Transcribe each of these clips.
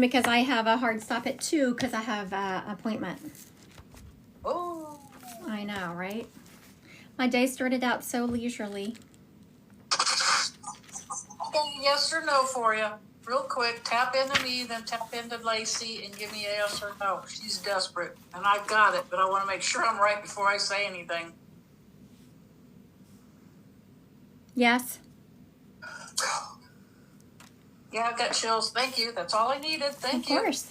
because I have a hard stop at 2 because I have an appointment. Oh. I know, right? My day started out so leisurely. Okay, yes or no for you. Real quick, tap into me, then tap into Lacey and give me a yes or no. She's desperate, and I've got it, but I want to make sure I'm right before I say anything. Yes. Yeah, I've got chills. Thank you. That's all I needed. Thank you. Of course.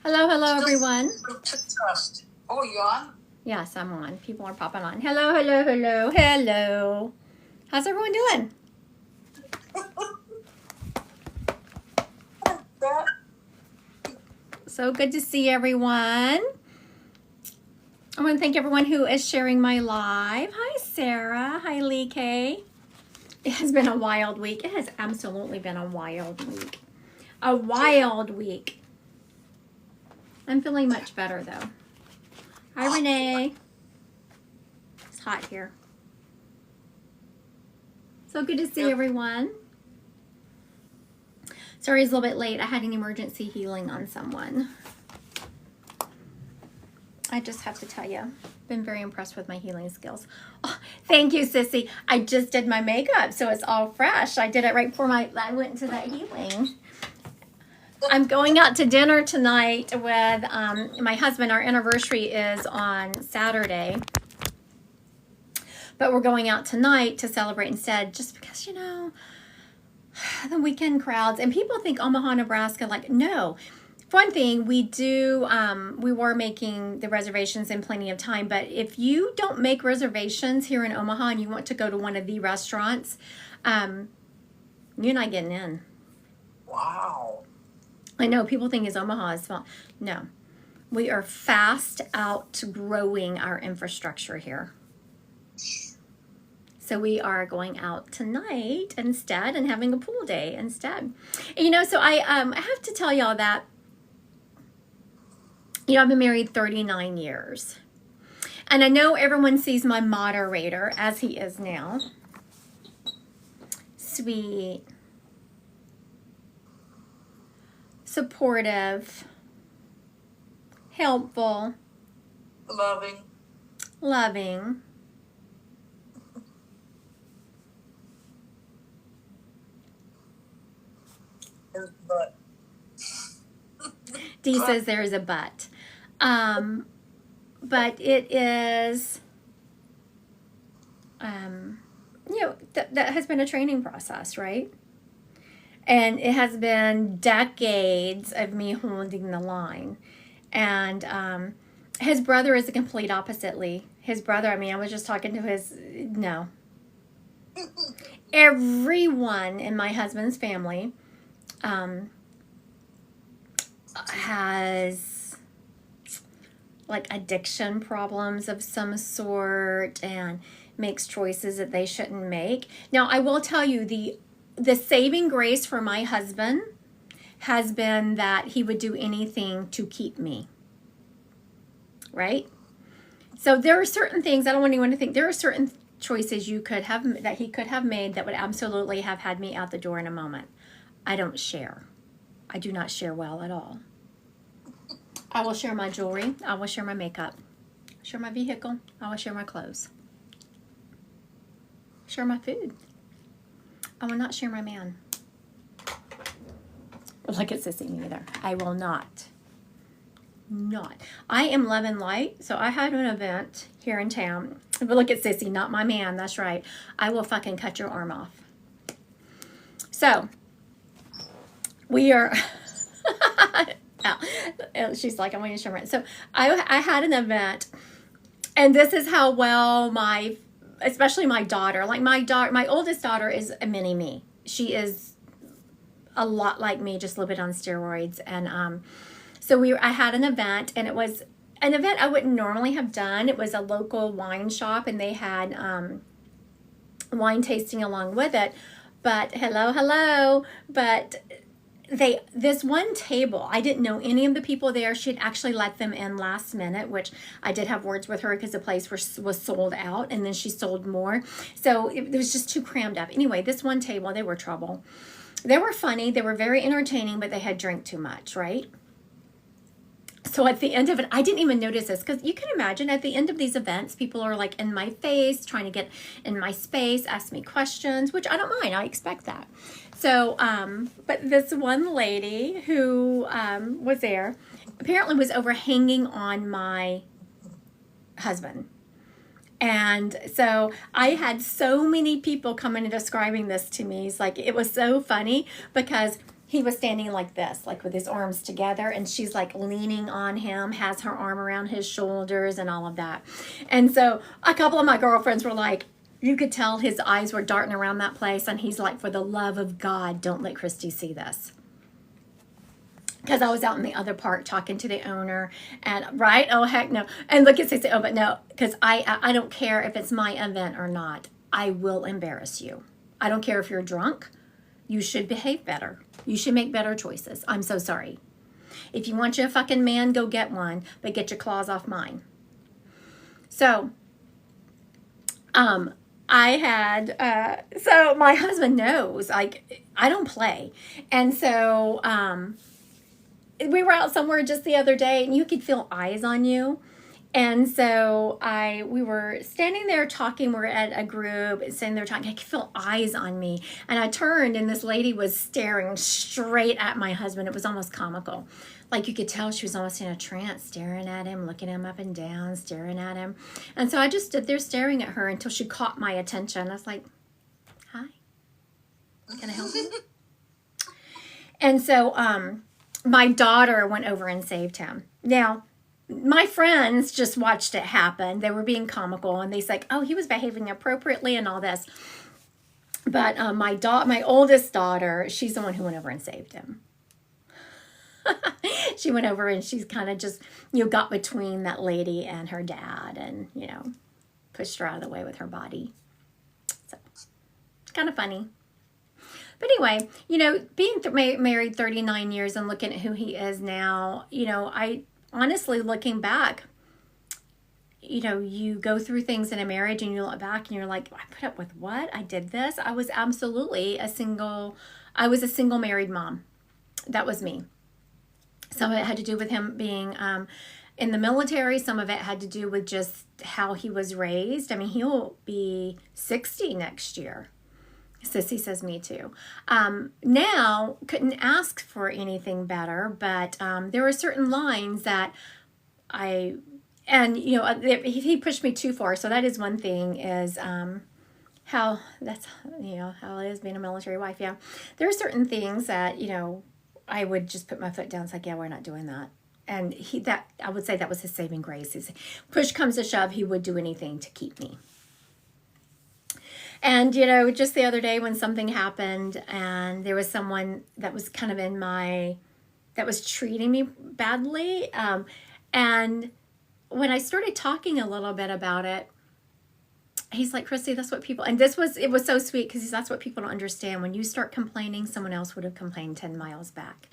Hello, everyone. Trust. Oh, you on? Yes, I'm on. People are popping on. Hello, hello, hello, hello. How's everyone doing? So good to see everyone. I want to thank everyone who is sharing my live. Hi, Sarah. Hi, Lee K. It has been a wild week. It has absolutely been a wild week. A wild week. I'm feeling much better, though. Hi, Renee. It's hot here. So good to see everyone. Sorry it's a little bit late. I had an emergency healing on someone. I just have to tell you, been very impressed with my healing skills. Oh, thank you, Sissy. I just did my makeup, so it's all fresh. I did it right before I went into that healing. I'm going out to dinner tonight with my husband. Our anniversary is on Saturday. But we're going out tonight to celebrate instead, just because, you know, the weekend crowds. And people think Omaha, Nebraska, like, no. One thing, we were making the reservations in plenty of time, but if you don't make reservations here in Omaha and you want to go to one of the restaurants, you're not getting in. Wow. I know, people think Omaha is small. No. We are fast outgrowing our infrastructure here. So we are going out tonight instead and having a pool day instead. And, you know, so I have to tell y'all that, you know, I've been married 39 years. And I know everyone sees my moderator as he is now. Sweet. Supportive. Helpful. Loving. But Dee says there's a but. But it is, you know, that has been a training process, right? And it has been decades of me holding the line. And his brother is the complete oppositely. His brother, I mean, I was just talking to no. Everyone in my husband's family has like addiction problems of some sort and makes choices that they shouldn't make. Now, I will tell you, the saving grace for my husband has been that he would do anything to keep me. Right? So there are certain things, I don't want anyone to think, there are certain choices that he could have made that would absolutely have had me out the door in a moment. I don't share. I do not share well at all. I will share my jewelry. I will share my makeup. Share my vehicle. I will share my clothes. Share my food. I will not share my man. Look at Sissy neither. I will not. I am love and light, so I had an event here in town. But look at Sissy, not my man. That's right. I will fucking cut your arm off. So, we are... She's like, I want you to show me. So I had an event, and this is how well especially my daughter, like my oldest daughter is a mini me. She is a lot like me, just a little bit on steroids. And so I had an event, and it was an event I wouldn't normally have done. It was a local wine shop, and they had wine tasting along with it. But hello, but this one table, I didn't know any of the people there. She'd actually let them in last minute, which I did have words with her because the place was sold out, and then she sold more. So it was just too crammed up. Anyway, this one table, they were trouble. They were funny, they were very entertaining, but they had drank too much, right? So at the end of it, I didn't even notice this, because you can imagine at the end of these events, people are like in my face, trying to get in my space, ask me questions, which I don't mind. I expect that. So, but this one lady who was there apparently was overhanging on my husband. And so I had so many people coming and describing this to me. It's like, it was so funny because he was standing like this, like with his arms together, and she's like leaning on him, has her arm around his shoulders and all of that. And so a couple of my girlfriends were like, you could tell his eyes were darting around that place, and he's like, for the love of God, don't let Christy see this. Because I was out in the other part talking to the owner, and right, oh heck no, and look at say, oh but no, because I don't care if it's my event or not. I will embarrass you. I don't care if you're drunk. You should behave better. You should make better choices. I'm so sorry. If you want you a fucking man, go get one, but get your claws off mine. So, I had, so my husband knows, like, I don't play. And so, we were out somewhere just the other day, and you could feel eyes on you. And so we were standing there talking. We're at a group, standing there talking. I could feel eyes on me. And I turned, and this lady was staring straight at my husband. It was almost comical. Like, you could tell she was almost in a trance, staring at him, looking him up and down, staring at him. And so I just stood there staring at her until she caught my attention. I was like, hi, can I help you? And so my daughter went over and saved him. Now, my friends just watched it happen. They were being comical, and they said, oh, he was behaving appropriately and all this. But my oldest daughter, she's the one who went over and saved him. She went over, and she's kind of just, got between that lady and her dad, and, pushed her out of the way with her body. So, it's kind of funny. But anyway, being married 39 years and looking at who he is now, I honestly, looking back, you go through things in a marriage and you look back and you're like, I put up with what? I did this? I was absolutely a single married mom. That was me. Some of it had to do with him being in the military. Some of it had to do with just how he was raised. I mean, he'll be 60 next year. Sissy says me too. Now, couldn't ask for anything better, but there were certain lines that he pushed me too far. So that is one thing, is how that's, how it is being a military wife. Yeah. There are certain things that, I would just put my foot down. It's like, yeah, we're not doing that. And I would say that was his saving grace. His push comes to shove, he would do anything to keep me. And, just the other day when something happened and there was someone that was kind of that was treating me badly. And when I started talking a little bit about it, he's like, Christy, that's what people, and it was so sweet, because that's what people don't understand. When you start complaining, someone else would have complained 10 miles back.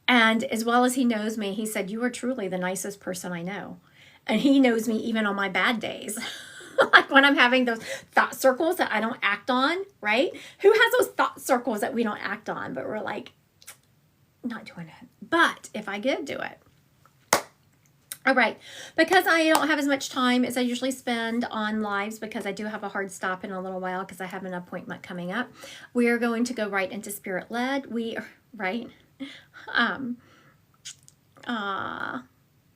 And as well as he knows me, he said, you are truly the nicest person I know. And he knows me even on my bad days. Like when I'm having those thought circles that I don't act on, right? Who has those thought circles that we don't act on, but we're like, not doing it. But if I did do it. All right. Because I don't have as much time as I usually spend on lives, because I do have a hard stop in a little while because I have an appointment coming up, we are going to go right into Spirit Led. Right?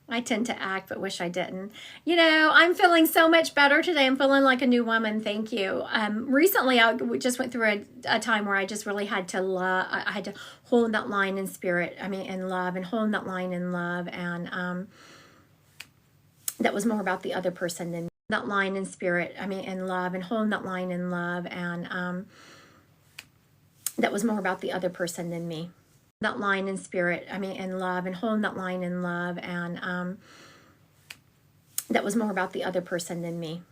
I tend to act, but wish I didn't. I'm feeling so much better today. I'm feeling like a new woman. Thank you. Recently, I just went through a time where I just really had to love. I had to hold that line in spirit. In love, and hold that line in love. And that was more about the other person than that line in spirit. In love, and hold that line in love. And that was more about the other person than me. That line in spirit, in love, and holding that line in love, and that was more about the other person than me.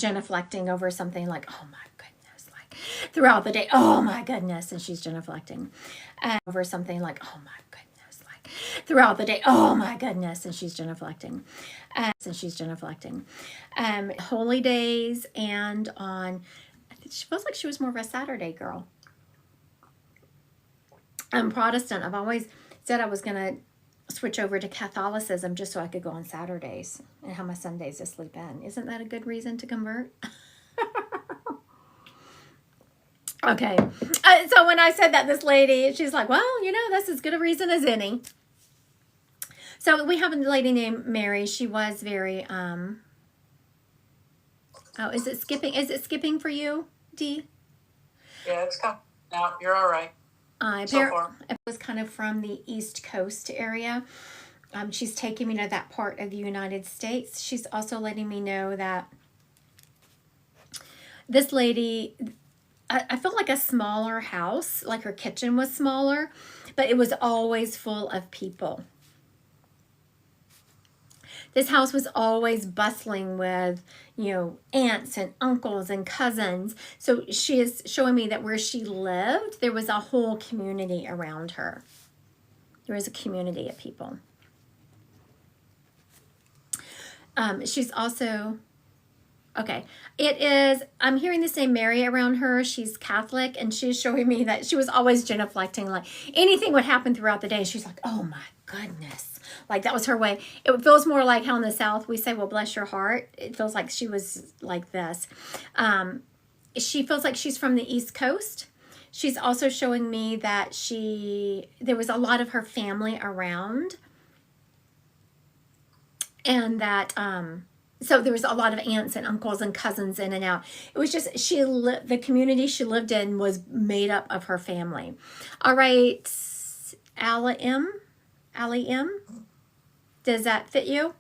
Genuflecting over something like, oh my goodness, like throughout the day, oh my goodness, and she's genuflecting over something like, oh my goodness, like throughout the day, oh my goodness, and she's genuflecting, holy days, and on, she feels like she was more of a Saturday girl. I'm Protestant. I've always said I was going to switch over to Catholicism just so I could go on Saturdays and have my Sundays to sleep in. Isn't that a good reason to convert? Okay. So when I said that, this lady, she's like, well, you know, that's as good a reason as any. So we have a lady named Mary. She was very, oh, is it skipping? Is it skipping for you, Dee? Yeah, it's coming out. You're all right. So far. It was kind of from the East Coast area. She's taking me to that part of the United States. She's also letting me know that this lady, I felt like a smaller house, like her kitchen was smaller, but it was always full of people. This house was always bustling with, you know, aunts and uncles and cousins. So she is showing me that where she lived, there was a whole community around her. There was a community of people. She's also, okay, it is, I'm hearing the same Mary around her. She's Catholic, and she's showing me that she was always genuflecting. Like anything would happen throughout the day, she's like, oh my goodness. Like that was her way. It feels more like how in the South we say, well, bless your heart. It feels like she was like this. She feels like she's from the East Coast. She's also showing me that there was a lot of her family around. And that, so there was a lot of aunts and uncles and cousins in and out. It was just, the community she lived in was made up of her family. All right, Allie M. Does that fit you?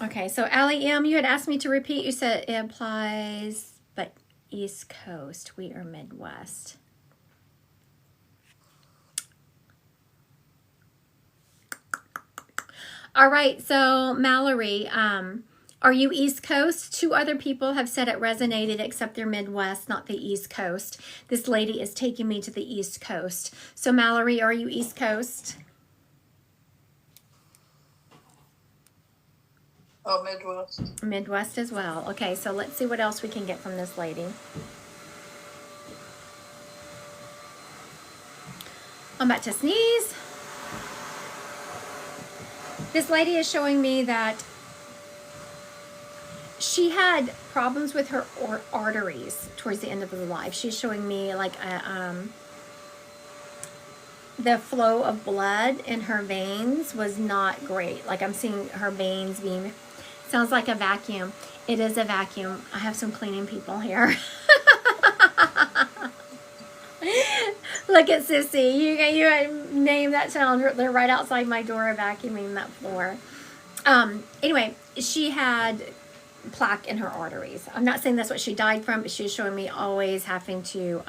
Okay, so Allie M, you had asked me to repeat. You said it applies, but East Coast. We are Midwest. All right, so Mallory, are you East Coast? 2 other people have said it resonated, except they're Midwest, not the East Coast. This lady is taking me to the East Coast. So Mallory, are you East Coast? Oh, Midwest. Midwest as well. Okay, so let's see what else we can get from this lady. I'm about to sneeze. This lady is showing me that she had problems with her arteries towards the end of her life. She's showing me like the flow of blood in her veins was not great. Like I'm seeing her veins being, sounds like a vacuum. It is a vacuum. I have some cleaning people here. Look at Sissy. You name that sound. They're right outside my door vacuuming that floor. Anyway, she had plaque in her arteries. I'm not saying that's what she died from, but she's showing me always having to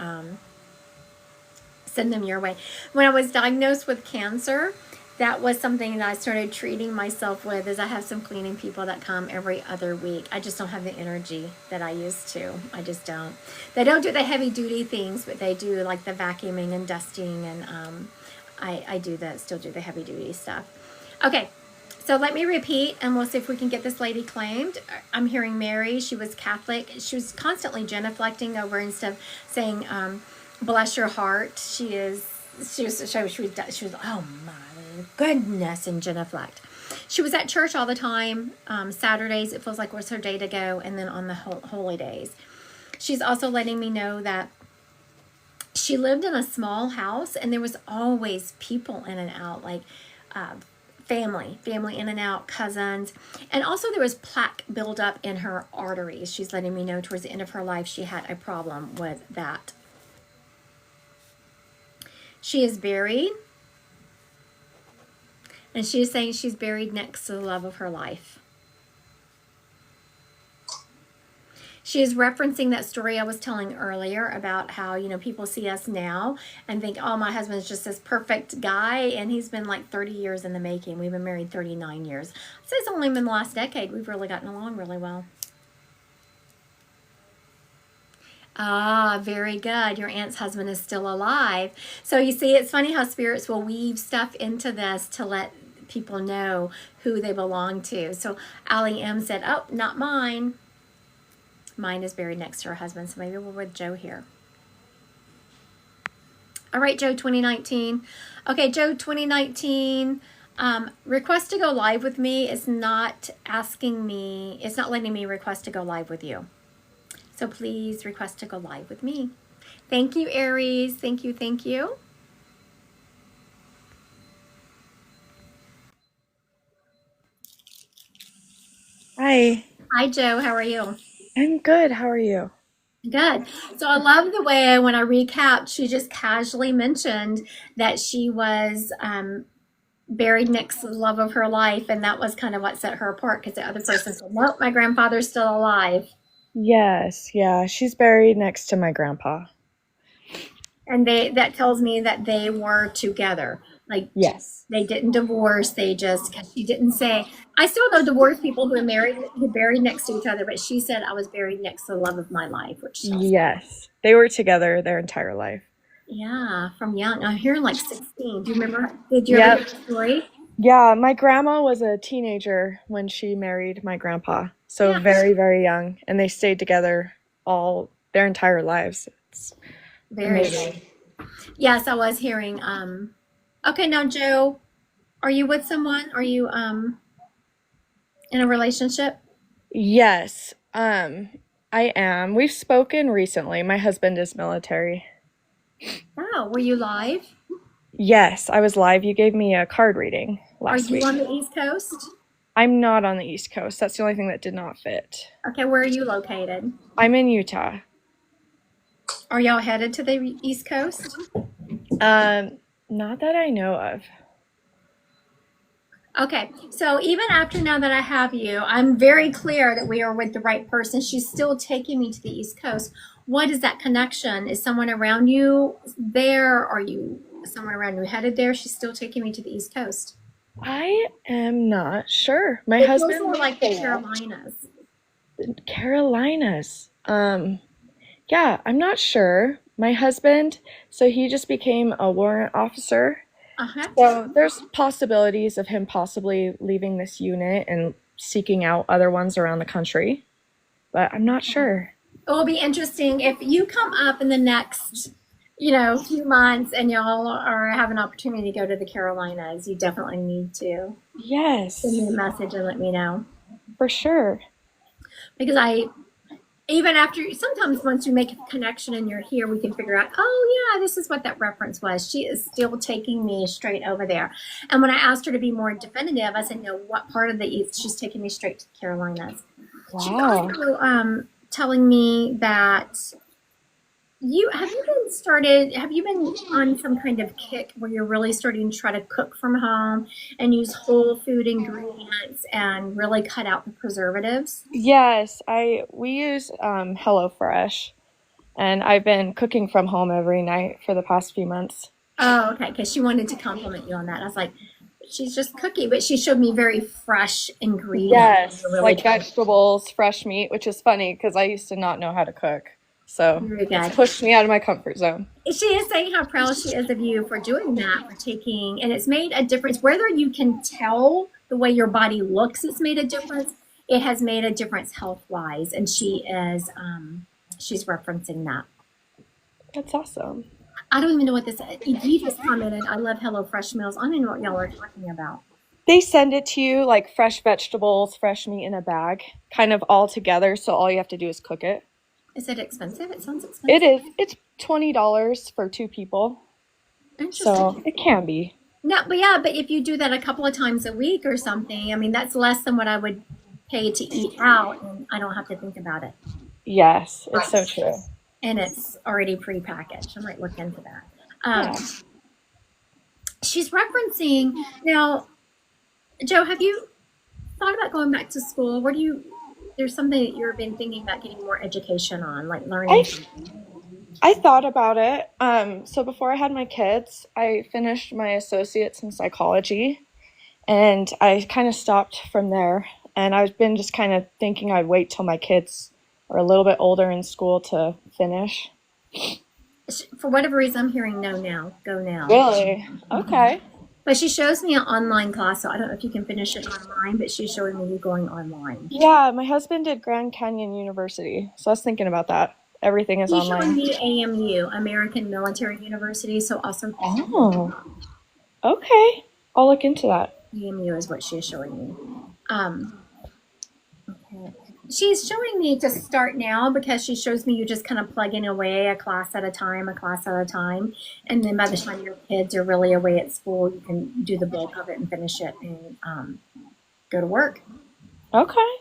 send them your way. When I was diagnosed with cancer, that was something that I started treating myself with, is I have some cleaning people that come every other week. I just don't have the energy that I used to. I just don't. They don't do the heavy duty things, but they do like the vacuuming and dusting, and I still do the heavy duty stuff. Okay, so let me repeat, and we'll see if we can get this lady claimed. I'm hearing Mary. She was Catholic. She was constantly genuflecting over instead of saying, bless your heart. She was, oh my goodness, and genuflect. She was at church all the time. Saturdays, it feels like was her day to go, and then on the holy days. She's also letting me know that she lived in a small house, and there was always people in and out, like family in and out, cousins. And also there was plaque buildup in her arteries. She's letting me know towards the end of her life she had a problem with that. She is buried, and she is saying she's buried next to the love of her life. She is referencing that story I was telling earlier about how, you know, people see us now and think, oh, my husband's just this perfect guy, and he's been like 30 years in the making. We've been married 39 years. So it's only been the last decade we've really gotten along really well. Ah, very good. Your aunt's husband is still alive. So you see, it's funny how spirits will weave stuff into this to let people know who they belong to. So Allie M said, "Oh, not mine. Mine is buried next to her husband." So maybe we're with Joe here. All right, Joe 2019. Okay, Joe 2019. Request to go live with me is not asking me, it's not letting me request to go live with you. So please request to go live with me. Thank you, Aries. Thank you, thank you. Hi, Hi, Joe. How are you? I'm good. How are you? Good. So I love the way when I recapped, she just casually mentioned that she was buried next to the love of her life, and that was kind of what set her apart because the other person said, "Nope, my grandfather's still alive." Yes, yeah, she's buried next to my grandpa. And that tells me that they were together. Like Yes. they didn't divorce. They just, 'cause she didn't say, I still know divorced people who are married, who buried next to each other, but she said I was buried next to the love of my life, which tells me, Yes. They were together their entire life. yeah, from young. I'm here like 16. Do you remember? Did you ever hear Yep. the story? Yeah, my grandma was a teenager when she married my grandpa. So Yeah, very, very young. And they stayed together all their entire lives. It's very amazing. good. Yes, I was hearing. Okay, now Joe, are you with someone? Are you in a relationship? Yes, I am. We've spoken recently. My husband is military. Oh, were you live? Yes, I was live. You gave me a card reading Are last you week. on the East Coast? I'm not on the East Coast. That's the only thing that did not fit. Okay, where are you located? I'm in Utah. Are y'all headed to the East Coast? Not that I know of. Okay, so even after now that I have you, I'm very clear that we are with the right person. She's still taking me to the East Coast. What is that connection? Is someone around you there? Are you someone around you headed there? She's still taking me to the East Coast. I am not sure. My It feels husband more lives like the there. Carolinas. Carolinas. Yeah, I'm not sure. My husband, so he just became a warrant officer. Uh-huh. So there's possibilities of him possibly leaving this unit and seeking out other ones around the country, but I'm not sure. It will be interesting if you come up in the next, few months and y'all are have an opportunity to go to the Carolinas. You definitely need to send Yes, me a message and let me know. for sure. Because even after, sometimes once you make a connection and you're here, we can figure out, oh yeah, this is what that reference was. She is still taking me straight over there. And when I asked her to be more definitive, I said, no, what part of the East? She's taking me straight to the Carolinas. She's Wow. also telling me that have you been on some kind of kick where you're really starting to try to cook from home and use whole food ingredients and really cut out the preservatives? Yes, we use HelloFresh, and I've been cooking from home every night for the past few months. Oh, okay, because she wanted to compliment you on that. I was like, she's just cooking, but she showed me very fresh ingredients. Yes, They're really like vegetables, fresh meat, which is funny because I used to not know how to cook. So very it's good. pushed me out of my comfort zone. She is saying how proud she is of you for doing that, for taking, and it's made a difference. Whether you can tell the way your body looks, it's made a difference. It has made a difference health wise, and she's referencing that. That's awesome. I don't even know what this is. You just commented, I love HelloFresh meals. I don't even know what y'all are talking about. They send it to you like fresh vegetables, fresh meat in a bag, kind of all together. So all you have to do is cook it. Is it expensive? It sounds expensive. It is. It's $20 for 2 people. Interesting. So it can be. No, but if you do that a couple of times a week or something, I mean, that's less than what I would pay to eat out, and I don't have to think about it. Yes, it's so true. And it's already prepackaged. I might look into that. Yeah. She's referencing now, Joe. Have you thought about going back to school? There's something that you've been thinking about getting more education on, like learning. I thought about it. So before I had my kids, I finished my associates in psychology, and I kind of stopped from there. And I've been just kind of thinking I'd wait till my kids are a little bit older in school to finish. For whatever reason, I'm hearing no now. Go now. Really? Okay. But she shows me an online class, so I don't know if you can finish it online, but she's showing me you going online. Yeah, my husband did Grand Canyon University, so I was thinking about that. Everything is He's showing online. me AMU, American Military University, so also Oh, okay. I'll look into that. AMU is what she's showing me. Okay. She's showing me to start now because she shows me you just kind of plugging away a class at a time, and then by the time your kids are really away at school, you can do the bulk of it and finish it and go to work. Okay.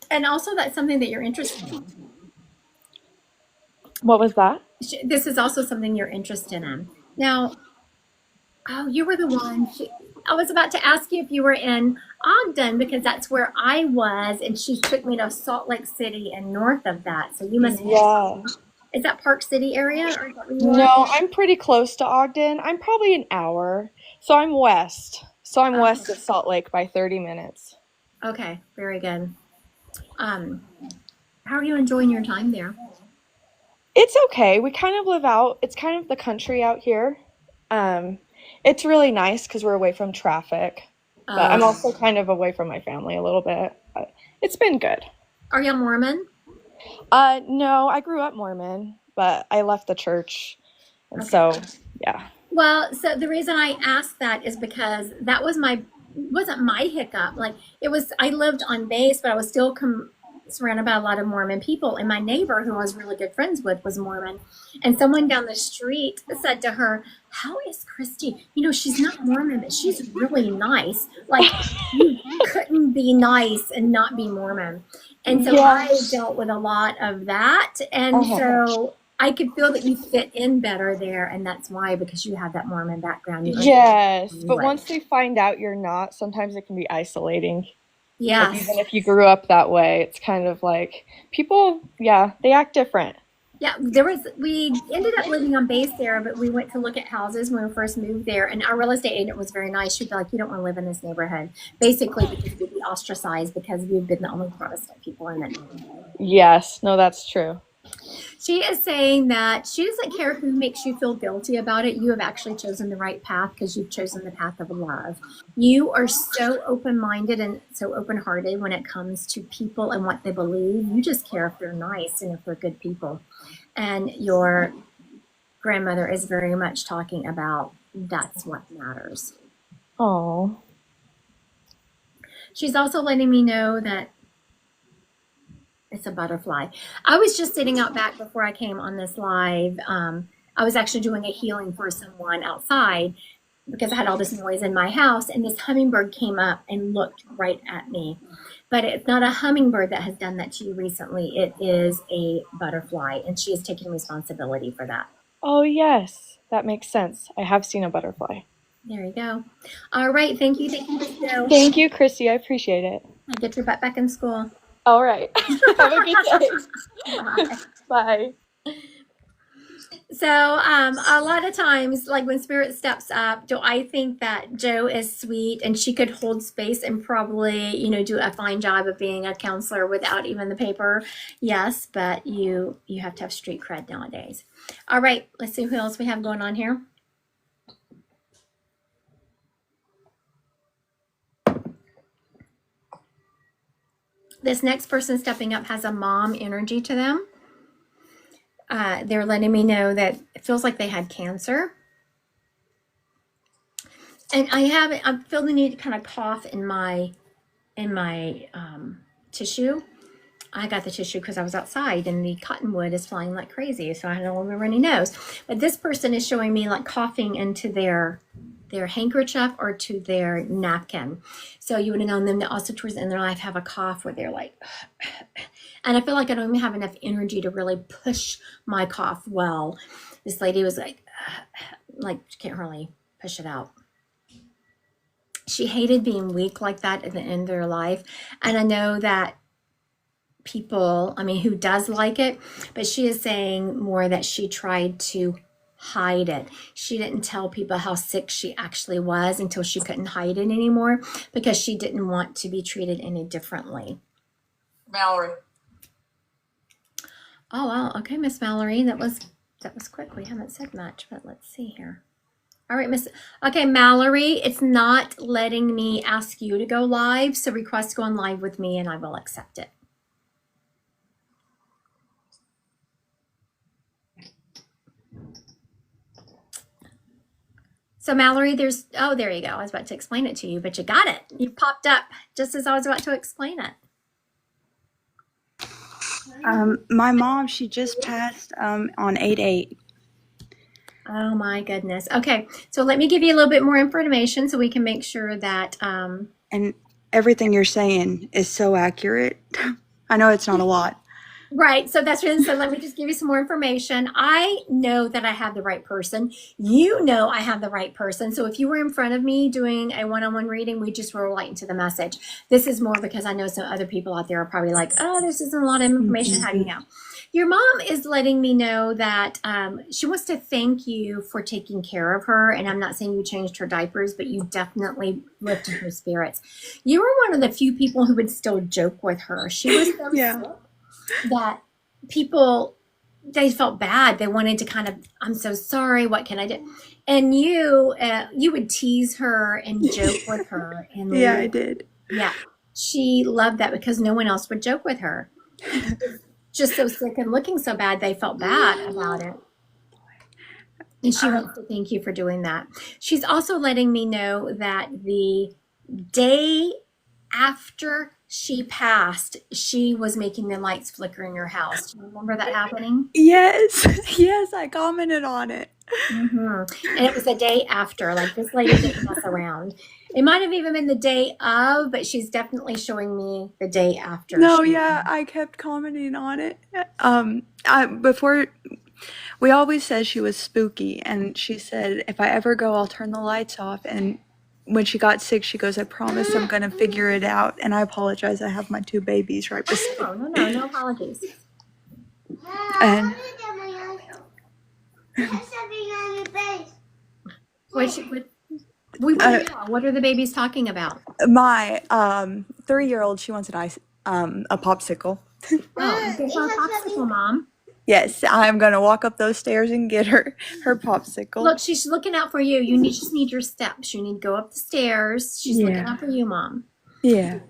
And also, that's something that you're interested in. What was that? This is also something you're interested in. Now, oh, you were the one. I was about to ask you if you were in Ogden because that's where I was, and she took me to Salt Lake City and north of that. So you must. Yeah. Is that Park City area? Or is that where you are? No, I'm pretty close to Ogden. I'm probably an hour. So I'm west. So I'm west of Salt Lake by 30 minutes. Okay, very good. How are you enjoying your time there? It's okay. We kind of live out. It's kind of the country out here. It's really nice because we're away from traffic. But I'm also kind of away from my family a little bit. But it's been good. Are you Mormon? No, I grew up Mormon, but I left the church. And so, yeah. Well, so the reason I asked that is because that wasn't my hiccup. Like it was, I lived on base, but I was still surrounded by a lot of Mormon people. And my neighbor, who I was really good friends with, was Mormon. And someone down the street said to her, "How is Christy? She's not Mormon, but she's really nice. Like you couldn't be nice and not be Mormon." And so I dealt with a lot of that. And so I could feel that you fit in better there. And that's why, because you have that Mormon background. Yes, but once they find out you're not, sometimes it can be isolating. Yes. Like even if you grew up that way, it's kind of like people, they act different. Yeah, we ended up living on base there, but we went to look at houses when we first moved there, and our real estate agent was very nice. She'd be like, "You don't want to live in this neighborhood," basically because we'd be ostracized because we've been the only Protestant people in it. Yes, no, that's true. She is saying that she doesn't care who makes you feel guilty about it. You have actually chosen the right path because you've chosen the path of love. You are so open-minded and so open-hearted when it comes to people and what they believe. You just care if they're nice and if they're good people. And your grandmother is very much talking about that's what matters. Oh. She's also letting me know that it's a butterfly. I was just sitting out back before I came on this live. I was actually doing a healing for someone outside because I had all this noise in my house, and this hummingbird came up and looked right at me. But it's not a hummingbird that has done that to you recently. It is a butterfly, and she is taking responsibility for that. Oh, yes. That makes sense. I have seen a butterfly. There you go. All right. Thank you. Thank you, Christy. I appreciate it. I'll get your butt back in school. All right. Have a good day. Bye. So a lot of times, like when Spirit steps up, do I think that Joe is sweet and she could hold space and probably, do a fine job of being a counselor without even the paper? Yes, but you have to have street cred nowadays. All right, let's see who else we have going on here. This next person stepping up has a mom energy to them. They're letting me know that it feels like they had cancer. And I feel the need to kind of cough in my tissue. I got the tissue because I was outside and the cottonwood is flying like crazy. So I had a little runny nose. But this person is showing me like coughing into their handkerchief or to their napkin. So you would have known them to also towards the end of their life have a cough where they're like, and I feel like I don't even have enough energy to really push my cough well. This lady was like she can't hardly push it out. She hated being weak like that at the end of their life. And I know that people, who does like it, but she is saying more that she tried to hide it. She didn't tell people how sick she actually was until she couldn't hide it anymore because she didn't want to be treated any differently. Mallory. Oh, wow. Okay, Miss Mallory. That was quick. We haven't said much, but let's see here. All right, Miss. Okay, Mallory, it's not letting me ask you to go live, so request go on live with me and I will accept it. So Mallory, there you go. I was about to explain it to you, but you got it. You popped up just as I was about to explain it. My mom, she just passed on 8/8. Oh my goodness. Okay, so let me give you a little bit more information so we can make sure that And everything you're saying is so accurate. I know it's not a lot. right. So that's really, so let me just give you some more information. I know that I have the right person. You know I have the right person. So if you were in front of me doing a one-on-one reading, we just roll right into the message. This is more because I know some other people out there are probably like, oh, this isn't a lot of information. How do you know? Your mom is letting me know that she wants to thank you for taking care of her. And I'm not saying you changed her diapers, but you definitely lifted her spirits. You were one of the few people who would still joke with her. She was so Yeah. sick that people, they felt bad. They wanted to kind of, I'm so sorry. What can I do? And you would tease her and joke with her. And Yeah, I did. yeah, she loved that because no one else would joke with her. Just so sick and looking so bad, they felt bad about it. And she wants to thank you for doing that. She's also letting me know that the day after she passed, she was making the lights flicker in your house. Do you remember that happening? Yes. Yes, I commented on it. Mm-hmm. And it was the day after. Like, this lady didn't mess around. It might have even been the day of, but she's definitely showing me the day after. No, yeah, I kept commenting on it. Before, we always said she was spooky, and she said, if I ever go, I'll turn the lights off. And when she got sick, she goes, I promise I'm going to figure it out. And I apologize. I have my 2 babies right beside Oh, no apologies. And What are the babies talking about? my 3-year-old, she wants a popsicle. Oh, get her a popsicle, Mom. Yes, I'm going to walk up those stairs and get her popsicle. Look, she's looking out for you. Just need your steps. You need to go up the stairs. She's looking out for you, Mom. Yeah.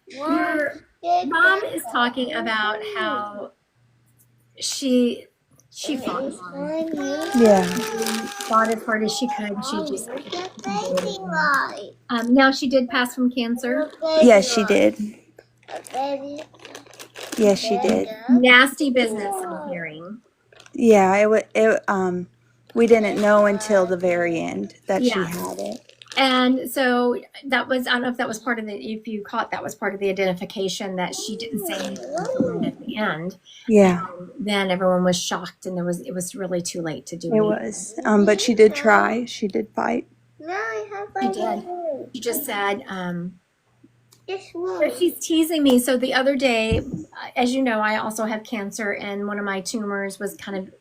Your mom is talking about how she fought hard. Yeah. Fought as hard as she could. She just now she did pass from cancer. Yes, she did. Yes, she did. Nasty business, I'm hearing. Yeah, we didn't know until the very end that she Yeah. had it. And so that was, I don't know if that was part of if you caught, that was part of the identification that she didn't say anything at the end. Yeah, Then everyone was shocked and it was really too late to do it was. But she did try. She did fight. She did. She just said, but she's teasing me. So the other day, as you know, I also have cancer, and one of my tumors was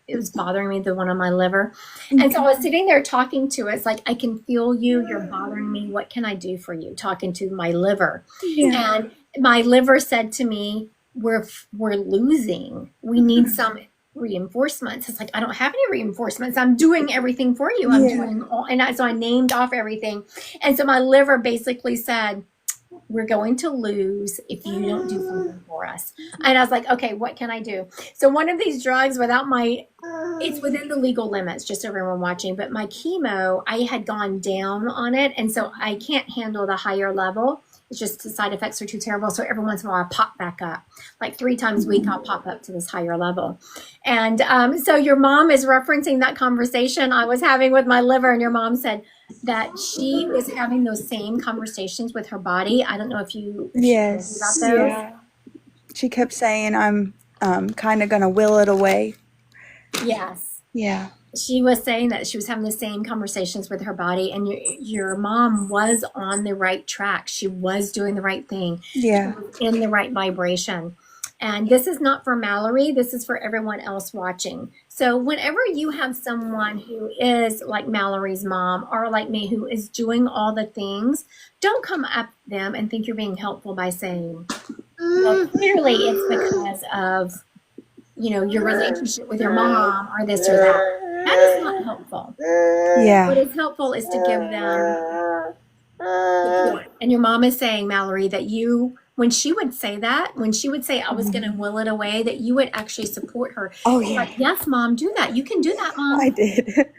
it was bothering me, the one on my liver. And so I was sitting there talking to it. It's like, I can feel you. You're bothering me. What can I do for you? Talking to my liver. Yeah. And my liver said to me, we're losing. We need some reinforcements. It's like, I don't have any reinforcements. I'm doing everything for you. I'm doing all, and so I named off everything. And so my liver basically said, we're going to lose if you don't do something for us. And I was like, okay, what can I do? So one of these drugs it's within the legal limits, just so everyone watching, but my chemo, I had gone down on it. And so I can't handle the higher level. It's just the side effects are too terrible. So every once in a while I pop back up. Like 3 times a week, I'll pop up to this higher level. And so your mom is referencing that conversation I was having with my liver, and your mom said that she was having those same conversations with her body. I don't know if you Yes. about those. Yeah. She kept saying, I'm kind of going to will it away. Yes. Yeah. She was saying that she was having the same conversations with her body, and your mom was on the right track. She was doing the right thing. Yeah. In the right vibration. And this is not for Mallory. This is for everyone else watching. So whenever you have someone who is like Mallory's mom, or like me, who is doing all the things, don't come up them and think you're being helpful by saying, well, clearly it's because of, your relationship with your mom or this or that. That is not helpful. What Yeah. is helpful is to give them support. And your mom is saying, Mallory, that you, when she would say that, when she would say, I was going to will it away, that you would actually support her. Oh, You're yeah. like, yes, mom, do that. You can do that, I mom. did.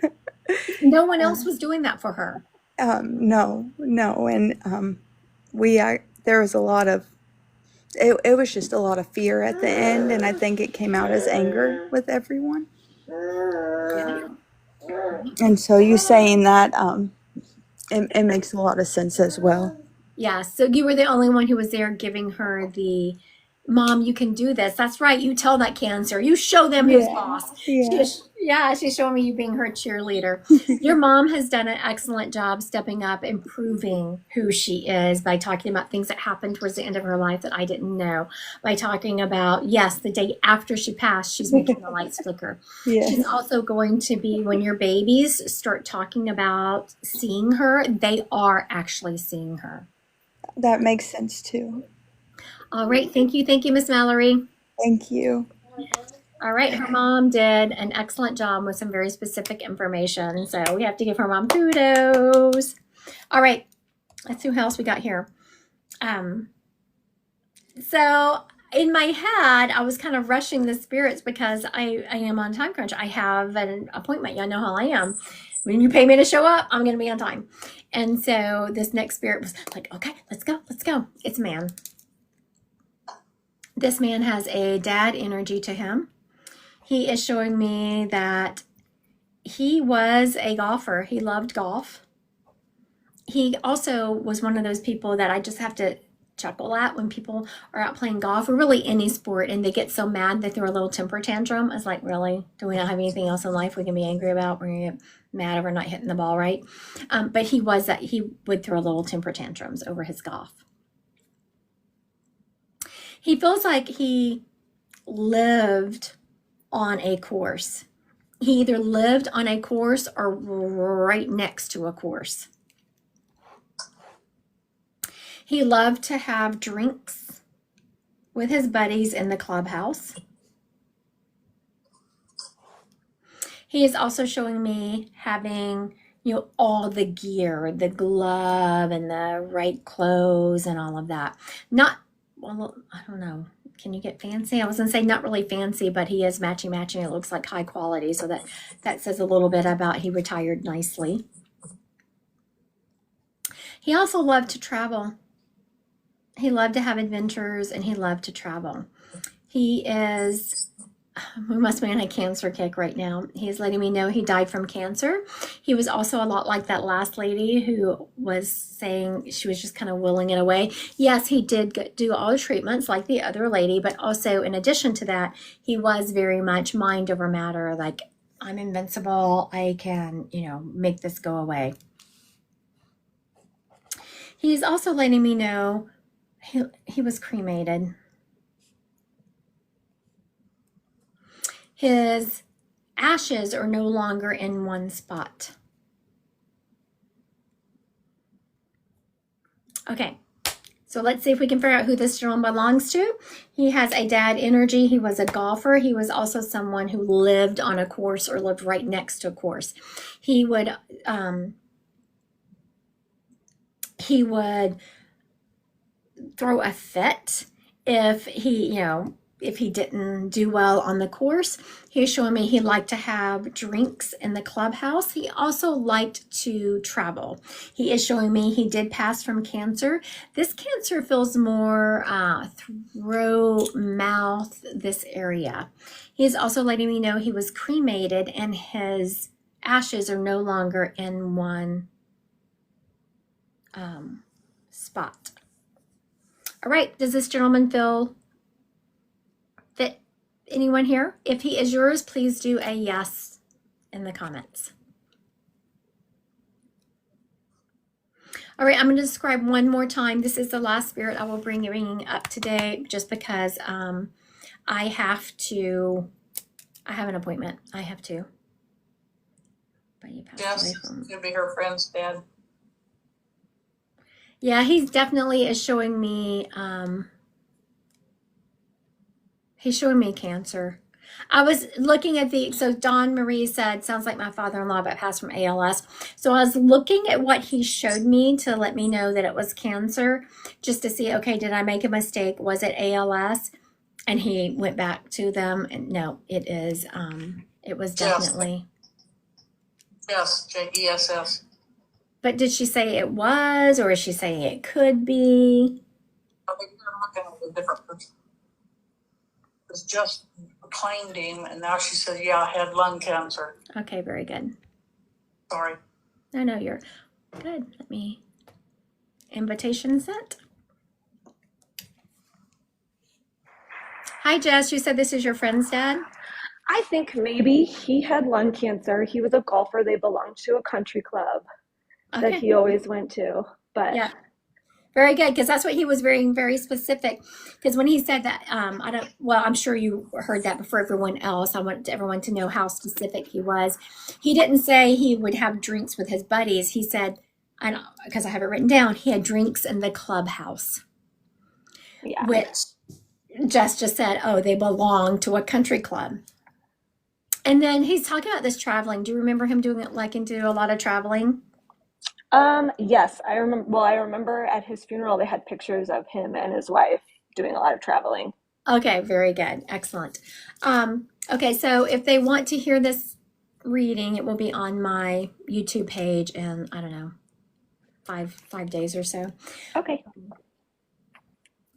No one else was doing that for her. No. And there was a lot of, it was just a lot of fear at the end, and I think it came out as anger with everyone. Yeah. And so you saying that, it makes a lot of sense as well. Yeah. So you were the only one who was there giving her the, mom, you can do this. That's right. You tell that cancer. You show them who's boss. She's showing me you being her cheerleader. Your mom has done an excellent job stepping up and proving who she is by talking about things that happened towards the end of her life that I didn't know. By talking about, yes, the day after she passed, she's making the lights flicker. Yeah. She's also going to be, when your babies start talking about seeing her, they are actually seeing her. That makes sense too. All right. Thank you, Miss Mallory. Thank you. All right, her mom did an excellent job with some very specific information, so we have to give her mom kudos. All right, let's see who else we got here. So in my head, I was kind of rushing the spirits because I am on time crunch. I have an appointment. Y'all know how I am. When you pay me to show up, I'm going to be on time. And so this next spirit was like, okay, let's go. It's a man. This man has a dad energy to him. He is showing me that he was a golfer. He loved golf. He also was one of those people that I just have to chuckle at when people are out playing golf or really any sport and they get so mad they throw a little temper tantrum. It's like, really? Do we not have anything else in life we can be angry about? We're going to get mad over not hitting the ball right. But he would throw little temper tantrums over his golf. He feels like he lived on a course. He either lived on a course or right next to a course. He loved to have drinks with his buddies in the clubhouse. He is also showing me having, all the gear, the glove and the right clothes and all of that. Well, I don't know. Can you get fancy? I was going to say not really fancy, but he is matching. It looks like high quality. So that says a little bit about he retired nicely. He also loved to travel. He loved to have adventures and he loved to travel. We must be on a cancer kick right now. He's letting me know he died from cancer. He was also a lot like that last lady who was saying she was just kind of willing it away. Yes, he did do all the treatments like the other lady, but also in addition to that, he was very much mind over matter. Like, I'm invincible. I can, make this go away. He's also letting me know he was cremated. His ashes are no longer in one spot. Okay, so let's see if we can figure out who this gentleman belongs to. He has a dad energy. He was a golfer. He was also someone who lived on a course or lived right next to a course. He would throw a fit if he didn't do well on the course. He's showing me he liked to have drinks in the clubhouse. He also liked to travel. He is showing me he did pass from cancer. This cancer feels more throat, mouth, this area. He's also letting me know he was cremated and his ashes are no longer in one spot. All right, does this gentleman fit anyone here? If he is yours, please do a yes in the comments. All right, I'm going to describe one more time. This is the last spirit I will bring up today just because I have an appointment. I have to. But he passed away from... Could be her friend's dad. Yeah, he definitely is showing me, he's showing me cancer. I was looking at so Dawn Marie said, sounds like my father-in-law, but passed from ALS. So I was looking at what he showed me to let me know that it was cancer, just to see, okay, did I make a mistake? Was it ALS? And he went back to them and no, it was Yes. definitely. Yes, JESS. But did she say it was, or is she saying it could be? I think you're looking at a different person. It's just claimed him, and now she said, yeah, I had lung cancer. Okay, very good. Sorry. No, you're good. Let me, invitation sent. Hi, Jess. You said this is your friend's dad? I think maybe he had lung cancer. He was a golfer. They belonged to a country club that Okay. he always went to. But Yeah. Very good, because that's what he was very, very specific. Because when he said that, I'm sure you heard that before everyone else. I want everyone to know how specific he was. He didn't say he would have drinks with his buddies. He said, because I have it written down, he had drinks in the clubhouse, yeah. which Jess just said, oh, they belong to a country club. And then he's talking about this traveling. Do you remember him doing it, like, into a lot of traveling? Yes, I remember. Well, I remember at his funeral they had pictures of him and his wife doing a lot of traveling. Okay, very good. Excellent. Okay, so if they want to hear this reading, it will be on my YouTube page in, I don't know, five days or so. Okay.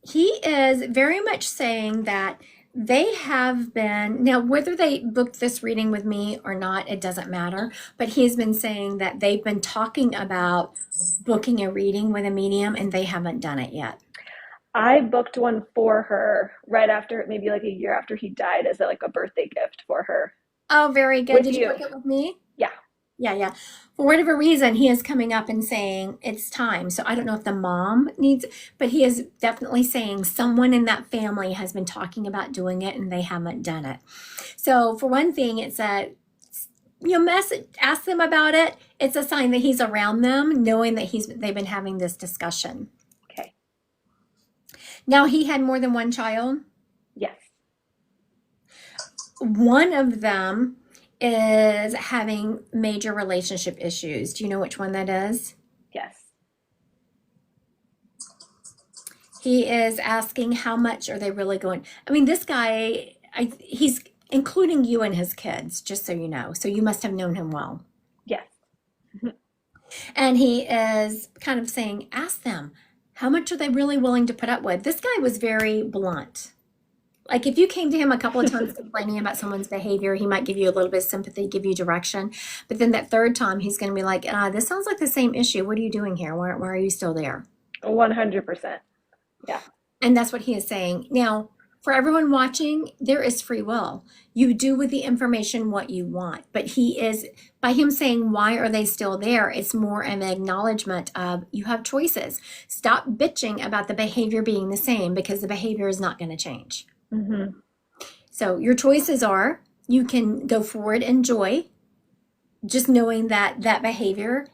He is very much saying that they have been, now whether they booked this reading with me or not, it doesn't matter, but he's been saying that they've been talking about booking a reading with a medium and they haven't done it yet. I booked one for her right after, maybe like a year after he died, as like a birthday gift for her. Oh, very good. With Did you you. book it with me? Yeah. Yeah. For whatever reason, he is coming up and saying it's time. So I don't know if the mom needs, but he is definitely saying someone in that family has been talking about doing it and they haven't done it. So for one thing, it's ask them about it. It's a sign that he's around them, knowing that they've been having this discussion. Okay. Now, he had more than one child. Yes. One of them is having major relationship issues. Do you know which one that is? Yes. He is asking how much are they really going. I mean, this guy, he's including you and his kids, just so you know. So you must have known him well. Yes. And he is kind of saying, ask them, how much are they really willing to put up with? This guy was very blunt. Like, if you came to him a couple of times complaining about someone's behavior, he might give you a little bit of sympathy, give you direction. But then that third time, he's going to be like, this sounds like the same issue. What are you doing here? Why are you still there? 100%. Yeah. And that's what he is saying. Now, for everyone watching, there is free will. You do with the information what you want. But he is, by him saying, why are they still there? It's more an acknowledgement of you have choices. Stop bitching about the behavior being the same, because the behavior is not going to change. Mm-hmm. So your choices are, you can go forward in joy, just knowing that that behavior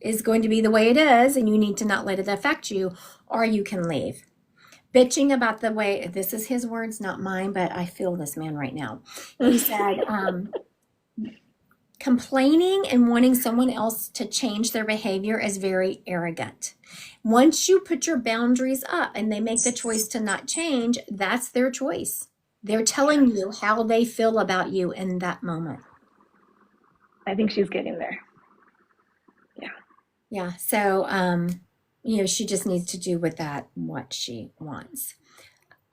is going to be the way it is and you need to not let it affect you, or you can leave. Bitching about the way, this is his words, not mine, but I feel this man right now. He said, complaining and wanting someone else to change their behavior is very arrogant. Once you put your boundaries up and they make the choice to not change, that's their choice. They're telling you how they feel about you in that moment. I think she's getting there. Yeah. So, she just needs to do with that what she wants.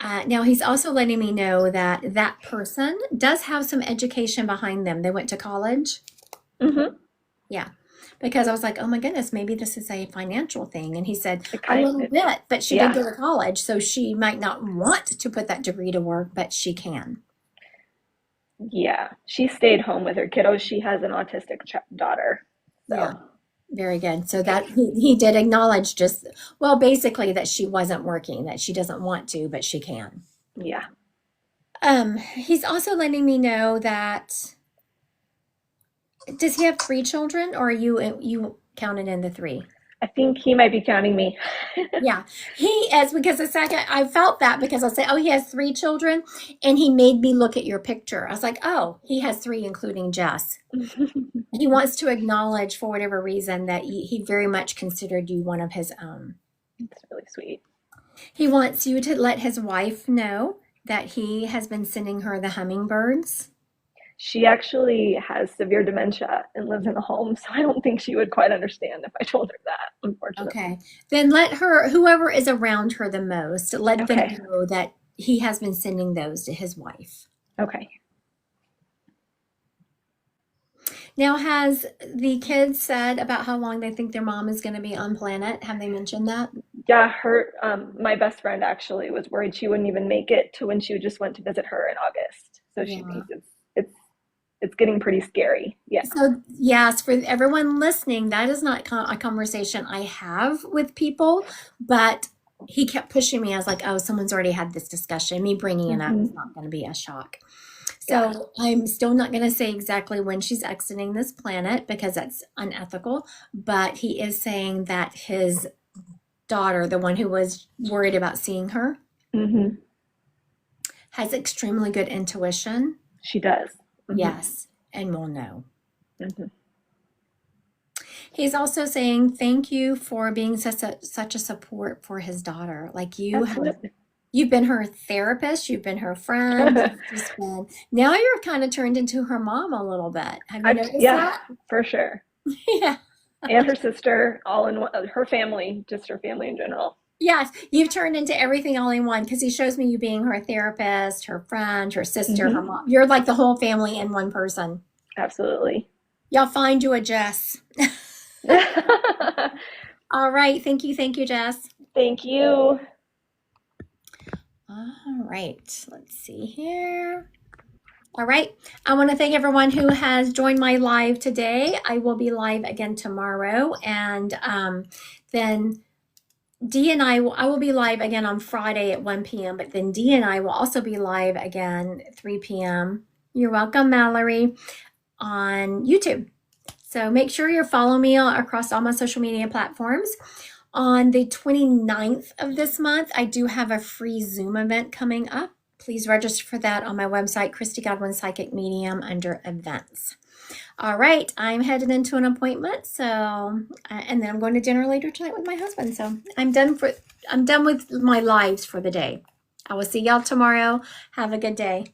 Now, he's also letting me know that that person does have some education behind them. They went to college. Mm-hmm. Yeah. Because I was like, oh my goodness, maybe this is a financial thing. And he said, It a kind little of- bit, but she yeah. did go to college, so she might not want to put that degree to work, but she can. Yeah. She stayed home with her kiddos. She has an autistic daughter. So. Yeah. Very good. So that he did acknowledge basically that she wasn't working, that she doesn't want to, but she can. Yeah. He's also letting me know that, does he have 3 children, or are you counted in the 3? I think he might be counting me. Yeah, he is, because the second I felt that, because I said, "Oh, he has 3 children," and he made me look at your picture. I was like, "Oh, he has 3, including Jess." He wants to acknowledge, for whatever reason, that he very much considered you one of his own. It's really sweet. He wants you to let his wife know that he has been sending her the hummingbirds. She actually has severe dementia and lives in a home, so I don't think she would quite understand if I told her that, unfortunately. Okay. Then let her, whoever is around her the most, let them Okay. know that he has been sending those to his wife. Okay. Now, has the kids said about how long they think their mom is going to be on planet? Have they mentioned that? Yeah, her my best friend actually was worried she wouldn't even make it to when she just went to visit her in August. So she Yeah. thinks it's getting pretty scary. Yeah. So, yes, for everyone listening, that is not a conversation I have with people, but he kept pushing me. I was like, oh, someone's already had this discussion. Me bringing it up is Hmm. not going to be a shock. Yeah. So, I'm still not going to say exactly when she's exiting this planet because that's unethical, but he is saying that his daughter, the one who was worried about seeing her, Hmm. has extremely good intuition. She does. Hmm. Yes, and will know. Hmm. He's also saying thank you for being such a support for his daughter. Like Absolutely. you've been her therapist, you've been her friend, you've just been, now you're kind of turned into her mom a little bit. Have you noticed Yeah, that? for sure. Yeah. And her sister, all in one, her family, just her family in general. Yes, you've turned into everything all in one because he shows me you being her therapist, her friend, her sister, her Hmm. mom. You're like the whole family in one person. Absolutely. Y'all find you a Jess. All right. Thank you, Jess. Thank you. All right. Let's see here. All right. I want to thank everyone who has joined my live today. I will be live again tomorrow. And then Dee and I will be live again on Friday at 1 p.m. But then Dee and I will also be live again at 3 p.m. You're welcome, Mallory, on YouTube. So make sure you're following me across all my social media platforms. On the 29th of this month, I do have a free Zoom event coming up. Please register for that on my website, Christy Godwin Psychic Medium, under events. All right, I'm headed into an appointment, so and then I'm going to dinner later tonight with my husband. So I'm done with my lives for the day. I will see y'all tomorrow. Have a good day.